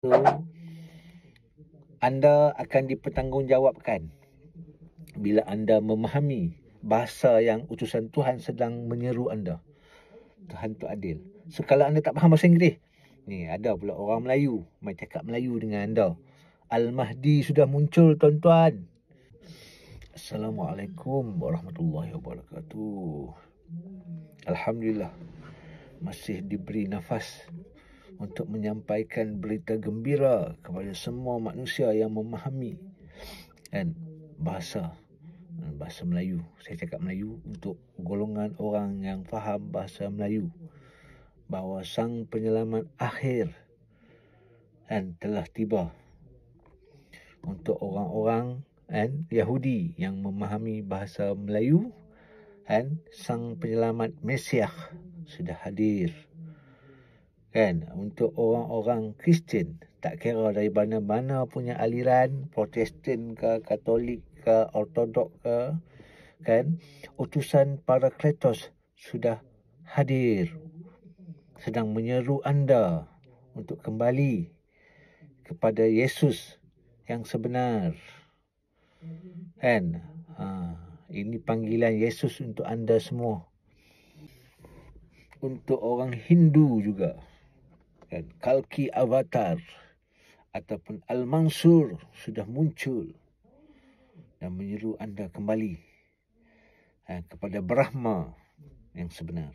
So, anda akan dipertanggungjawabkan bila anda memahami bahasa yang utusan Tuhan sedang menyeru anda. Tuhan tu adil. So, kalau anda tak faham bahasa Inggeris, ni ada pula orang Melayu mai cakap Melayu dengan anda. Al-Mahdi sudah muncul, tuan-tuan. Assalamualaikum warahmatullahi wabarakatuh. Alhamdulillah masih diberi nafas untuk menyampaikan berita gembira kepada semua manusia yang memahami bahasa Melayu. Saya cakap Melayu untuk golongan orang yang faham bahasa Melayu, bahawa sang penyelamat akhir telah tiba. Untuk orang-orang Yahudi yang memahami bahasa Melayu, sang penyelamat Mesiah sudah hadir. Untuk orang-orang Kristian, tak kira dari mana-mana punya aliran, Protestan ke, Katolik ke, Ortodok ke, utusan Parakletos sudah hadir, sedang menyeru anda untuk kembali kepada Yesus yang sebenar. Ini panggilan Yesus untuk anda semua. Untuk orang Hindu juga, Kalki Avatar ataupun Al-Mansur sudah muncul dan menyeru anda kembali kepada Brahma yang sebenar.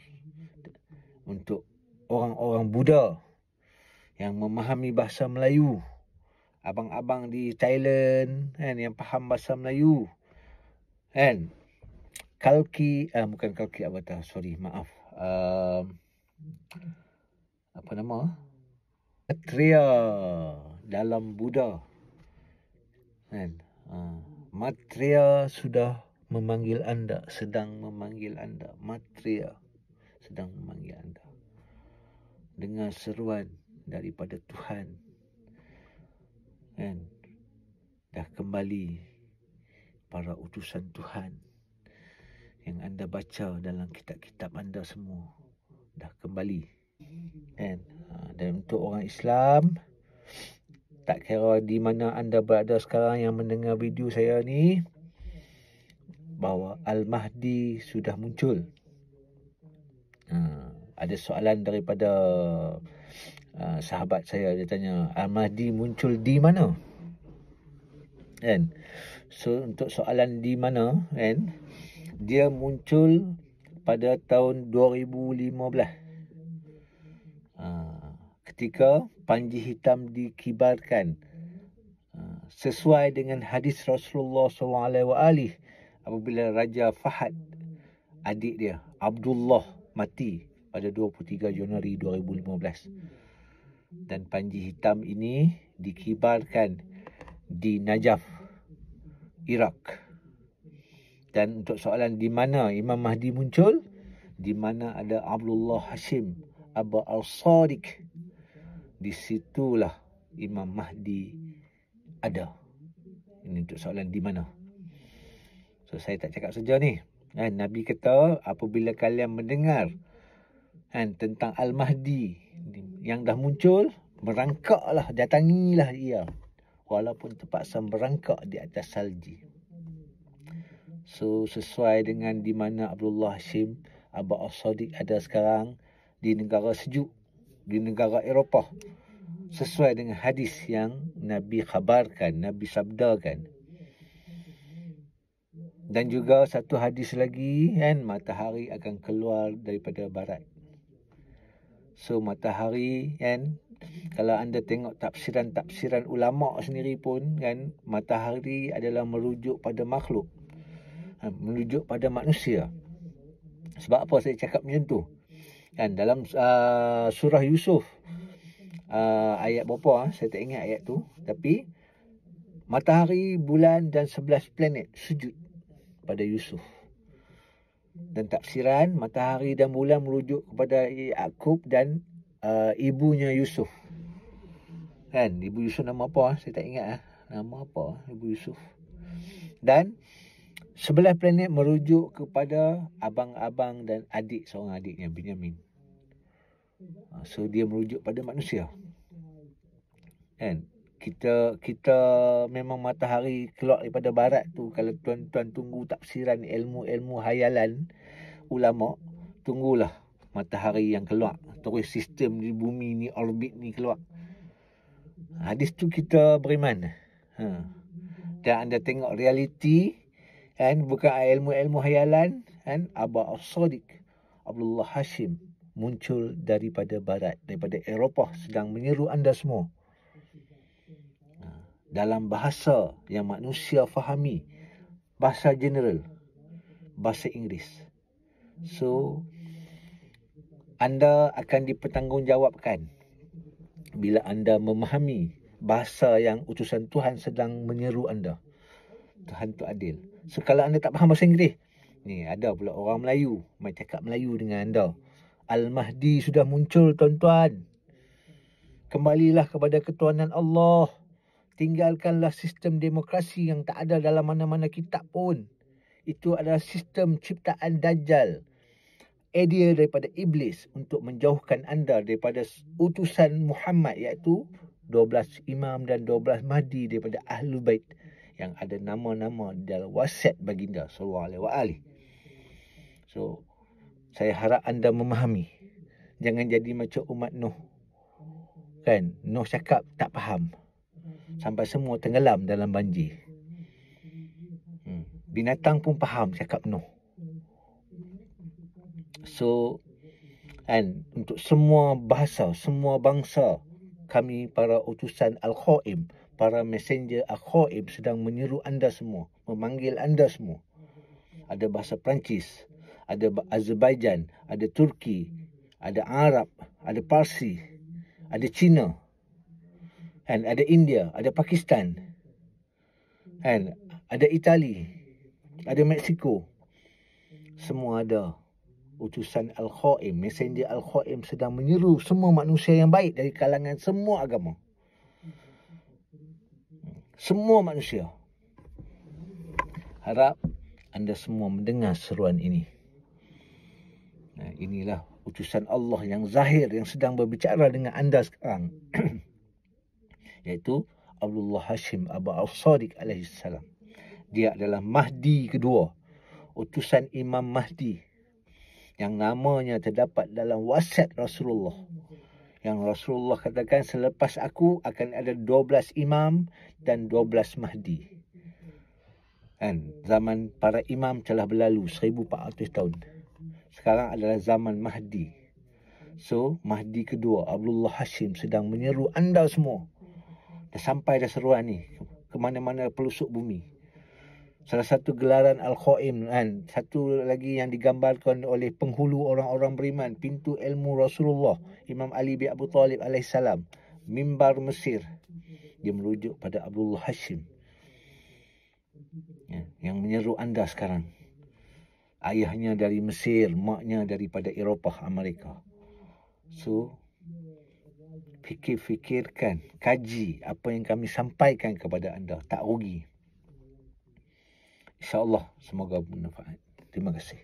Untuk orang-orang Buddha yang memahami bahasa Melayu, abang-abang di Thailand yang faham bahasa Melayu, bukan Kalki Avatar, maaf, apa nama, Maitreya dalam Buddha, Maitreya sudah memanggil anda, sedang memanggil anda. Maitreya sedang memanggil anda. Dengar seruan daripada Tuhan, dah kembali para utusan Tuhan yang anda baca dalam kitab-kitab anda semua, dah kembali. Dan untuk orang Islam, tak kira di mana anda berada sekarang yang mendengar video saya ni, bahawa Al-Mahdi sudah muncul. Ada soalan daripada sahabat saya, dia tanya, Al-Mahdi muncul di mana? So untuk soalan di mana, dia muncul pada tahun 2015. Ketika panji hitam dikibarkan, sesuai dengan hadis Rasulullah SAW, apabila Raja Fahad, adik dia Abdullah, mati pada 23 Januari 2015. Dan panji hitam ini dikibarkan di Najaf, Iraq. Dan untuk soalan di mana Imam Mahdi muncul, di mana ada Abdullah Hashim Abu Al-Sadiq, di situlah Imam Mahdi ada. Ini untuk soalan di mana. So saya tak cakap saja ni. Nabi kata, apabila kalian mendengar tentang Al-Mahdi yang dah muncul, merangkaklah, datangilah ia, walaupun terpaksa merangkak di atas salji. So sesuai dengan di mana Abdullah Hashim Abu Al-Sadiq ada sekarang, di negara sejuk, di negara Eropah, sesuai dengan hadis yang Nabi khabarkan, Nabi sabdakan. Dan juga satu hadis lagi, matahari akan keluar daripada barat. So matahari, kalau anda tengok tafsiran ulama sendiri pun, matahari adalah merujuk pada makhluk, merujuk pada manusia. Sebab apa saya cakap macam tu? Dalam surah Yusuf, ayat berapa, saya tak ingat ayat tu, tapi matahari, bulan dan 11 planet sujud pada Yusuf. Dan tafsiran matahari dan bulan merujuk kepada Yaqub dan ibunya Yusuf. Ibu Yusuf nama apa? Saya tak ingat nama apa ibu Yusuf. Dan 11 planet merujuk kepada abang-abang dan adik, seorang adiknya, Binyamin. So dia merujuk pada manusia. Kan? Kita memang matahari keluar daripada barat tu. Kalau tuan-tuan tunggu tafsiran ilmu-ilmu hayalan ulama, tunggulah matahari yang keluar. Terus sistem di bumi ni, orbit ni keluar. Hadis tu kita beriman. Dan anda tengok realiti, kan, bukan ilmu-ilmu hayalan, kan, Aba As-Sadiq Abdullah Hashim muncul daripada barat, daripada Eropah, sedang menyeru anda semua dalam bahasa yang manusia fahami, bahasa general, bahasa Inggeris. So, anda akan dipertanggungjawabkan bila anda memahami bahasa yang utusan Tuhan sedang menyeru anda. Tuhan tu adil. So, kalau anda tak faham bahasa Inggeris, ni ada pula orang Melayu mai cakap Melayu dengan anda. Al-Mahdi sudah muncul, tuan-tuan. Kembalilah kepada ketuhanan Allah. Tinggalkanlah sistem demokrasi yang tak ada dalam mana-mana kitab pun. Itu adalah sistem ciptaan Dajjal. Idea daripada Iblis untuk menjauhkan anda daripada utusan Muhammad, iaitu 12 imam dan 12 Mahdi daripada Ahlul Bait yang ada nama-nama dalam wasiat baginda sallallahu alaihi wasallam. So, saya harap anda memahami. Jangan jadi macam umat Nuh. Kan? Nuh cakap tak faham. Sampai semua tenggelam dalam banjir. Binatang pun faham cakap Nuh. So, kan, untuk semua bahasa, semua bangsa, kami para utusan Al-Khaim, para messenger Al-Khaim sedang menyeru anda semua, memanggil anda semua. Ada bahasa Perancis, ada Azerbaijan, ada Turki, ada Arab, ada Parsi, ada Cina, kan, ada India, ada Pakistan, kan, ada Itali, ada Mexico. Semua ada. Utusan Al-Khaim, messenger Al-Khaim sedang menyeru semua manusia yang baik dari kalangan semua agama. Semua manusia. Harap anda semua mendengar seruan ini. Nah, inilah utusan Allah yang zahir yang sedang berbicara dengan anda sekarang. Iaitu Abdullah Hashim Aba As-Sadiq alaihi salam. Dia adalah Mahdi kedua, utusan Imam Mahdi yang namanya terdapat dalam wasiat Rasulullah. Yang Rasulullah katakan, selepas aku akan ada 12 imam dan 12 Mahdi. Kan, zaman para imam telah berlalu 1400 tahun. Sekarang adalah zaman Mahdi. So, Mahdi kedua, Abdullah Hashim sedang menyeru anda semua. Dah sampai dah seruan ni ke mana-mana pelosok bumi. Salah satu gelaran Al-Khaim, kan, satu lagi yang digambarkan oleh penghulu orang-orang beriman, pintu ilmu Rasulullah, Imam Ali bin Abu Talib alaihissalam, mimbar Mesir. Dia merujuk pada Abdullah Hashim, ya, yang menyeru anda sekarang. Ayahnya dari Mesir, maknya daripada Eropah, Amerika. So, fikirkan, kaji apa yang kami sampaikan kepada anda. Tak rugi. InsyaAllah semoga bermanfaat. Terima kasih.